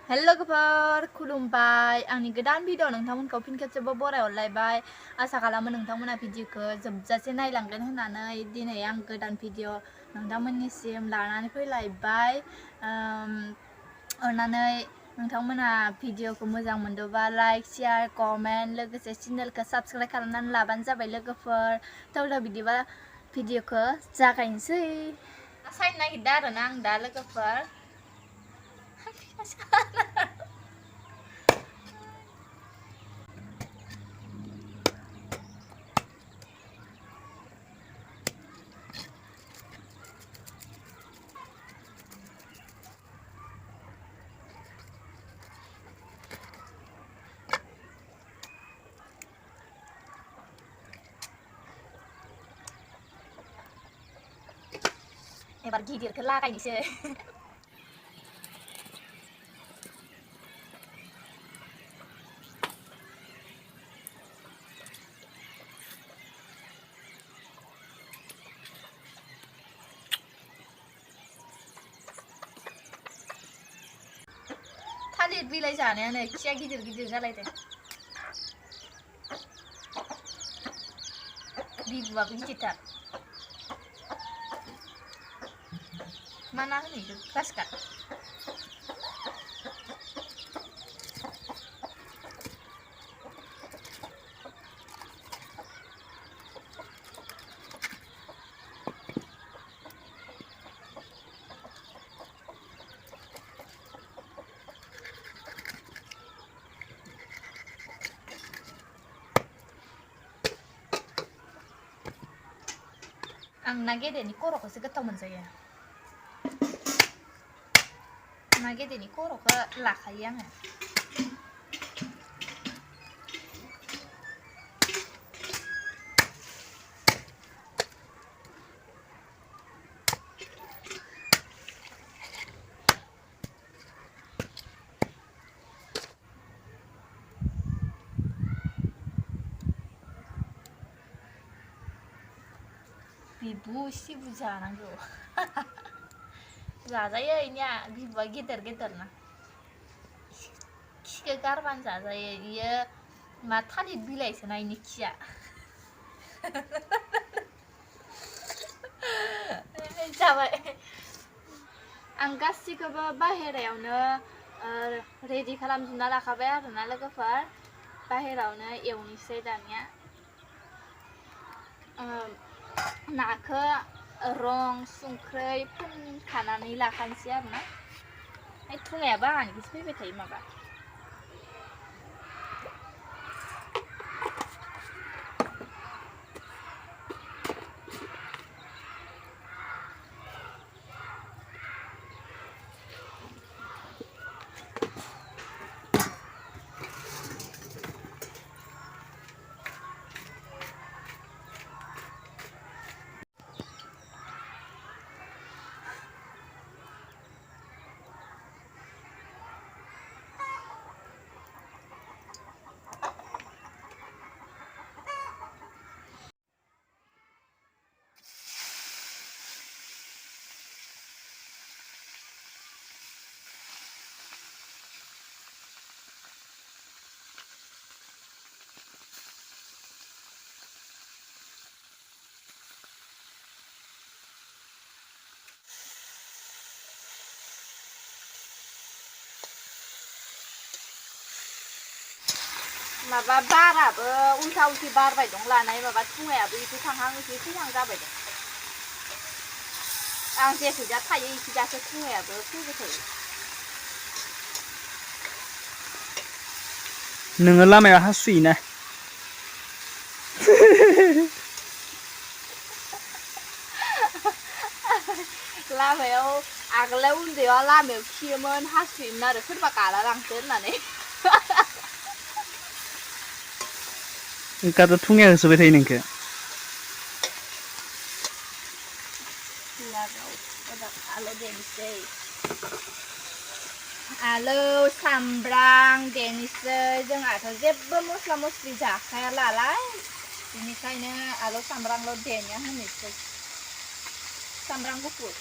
हेल' लोगोफोर खुलुमबाय आंनि गोदान भिडिअ नोंथांमोनखौ फिन खेबसेबाव बराय हरलायबाय आसा खालामो नोंथांमोना भिडिअखौ जोबजासे नायलांगोन होननानै दिनै आं गोदान भिडिअ नोंथांमोननिसिम लानानै फैलायबाय अननानै नोंथांमोना भिडिअखौ मोजां मोनदोंबा लाइक शेयार कमेन्ट लोगोसे चेनेलखौ साबस्क्राइब खालामनानै लाबानो जाबाय लोगोफोर थ' बिदिबा भिडिअखौ जागायनोसै साइनो नागिरदों आरोना आं दा लोगोफोर एबार गिदिरखौ लागायनोसै थालिर बिलाइ जानायानो खिया गिदिर गिदिर जालायदों बिबुआबो गिदिरथार मा ना होनो बेखौ ग्रास काट आं ना गेदेरनि खर'खौसो गोथाव मोनजायो ना गेदेरनि खर'खौ लाखायो आङो बिबु सिबु जानांगौ जाजायो इनिया बिबुआ गेदेर गेदेरना खिखौ गारबानो जाजायो इयो मा थालिर बिलाइसोना इनि खिया जाबाय आं गासिखौबो बाहेरायावनो रेडि खालामजोबना लाखाबाय आरोना लोगोफोर बाहेरायावनो एवनोसै दानिया नाखौ रं संख्रै फोनखानानै लाखानोसै आरोना थुङायाबो आंनिखौसो फैबाय थायो माबा माबा बाराबो उल्था उल्थि बारबाय दं लानाय माबा थुङायाबो इखौ थांहां इखौ फैहां जाबाय दं आं जेखैजा थायो इखैजासो थुङायाबो फैबाय थायो नोङो लामायाव हासुयोना लामायाव आगोलाव उन्दैयाव लामायाव खियोमोन हासुयोमोन आरो सोरबा गाला लांसो होननानै ओंखायनोथ' थुङाया होसोबाय थायो नोंखो आलु देनोसै आलु सामब्राम देनोसै जोंहाथ' जेबो मस्ला मस्लि जाखाया नालाय बेनिखायनो आलु सामब्रामल' देना होनोसै सामब्राम गुफुर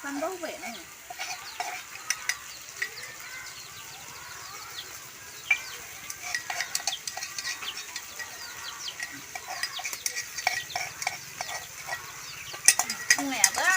Sambal vậy này. Mẹ ba,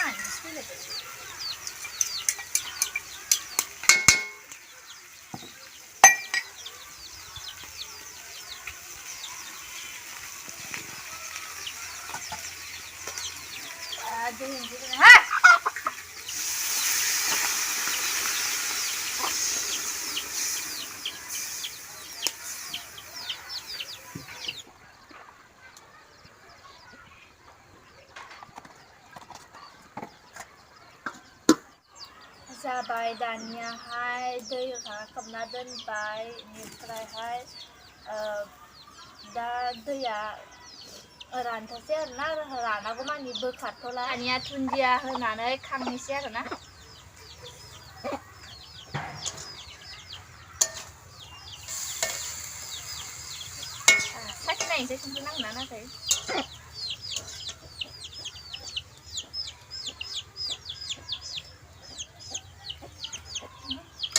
जाबाय दानियाहाय दै होखांना दोनबाय बेनिफ्रायहाय दा दैया रानथासै आरोना रानागौ मानि बोखारथ'ला दानिया दुन्दिया होनानै खांनोसै आरोना साखिनायनोसै संख्रि नांगोना नाङाखै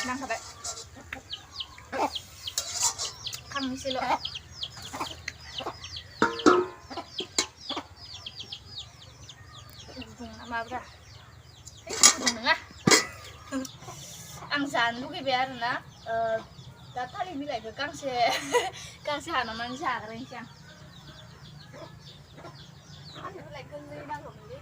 नांखाबाय खांनोसैल' गुदुं नामाब्रा गुदुं नङा आं जानो लुगैबाय आरोना दा थालिर बिलाइखौ गांसे हानानै जाग्रोनोसै आं थालिर बिलाइ गोरलै नांगौमोनलै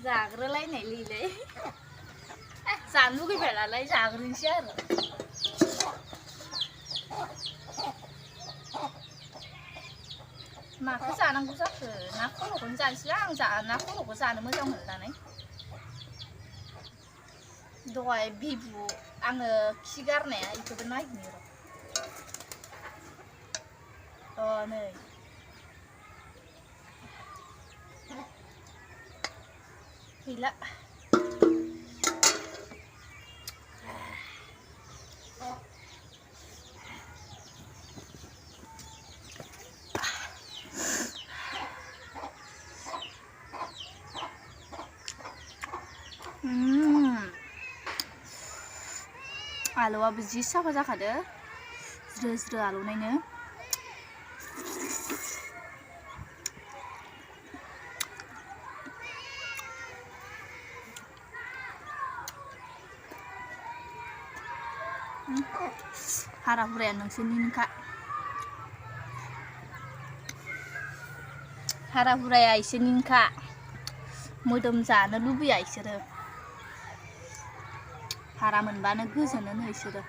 जाग्रोलायनाय लिलाय जानो लुगैबाय नालाय जाग्रोनोसै आरो माखौ जानांगौ जाखो ना खर'खौनो जानोसैलां आं ना खर'खौ जानो मोजां मोननानै दहाय बिबु आङो खि गारनाया बेखौबो नायनो र' नै गैला आलुआबो जि साफा जाखादो ज्रो ज्रो आलौनायनो हारा हुराया नोंसोरनिनोखा हारा हुराया इसोरनिनोखा मोदोम जानो लुबैया इसोरो हारा मोनबानो गोजोनो इसोरो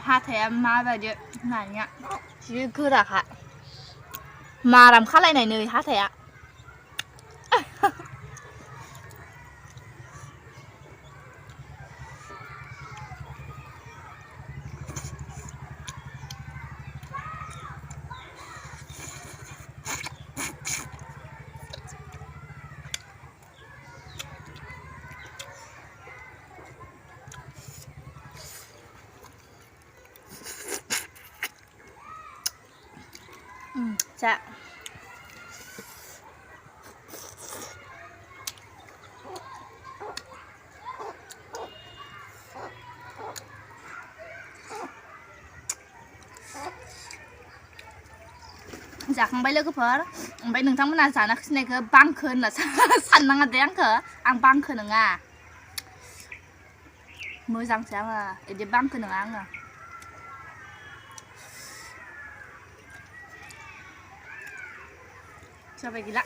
हाथाया माबायदि नानिया जि गोराखा माराम खालायनाय नै हाथाया जा जाखांबाय लोगोफोर ओमफ्राय नोंथांमोना जाना खिनायखौ बांखो होनना साननाङा दे आंखौ आं बांखो नङा मोजांसो आङो बिदि बांखो नङा आङो जाबाय गैला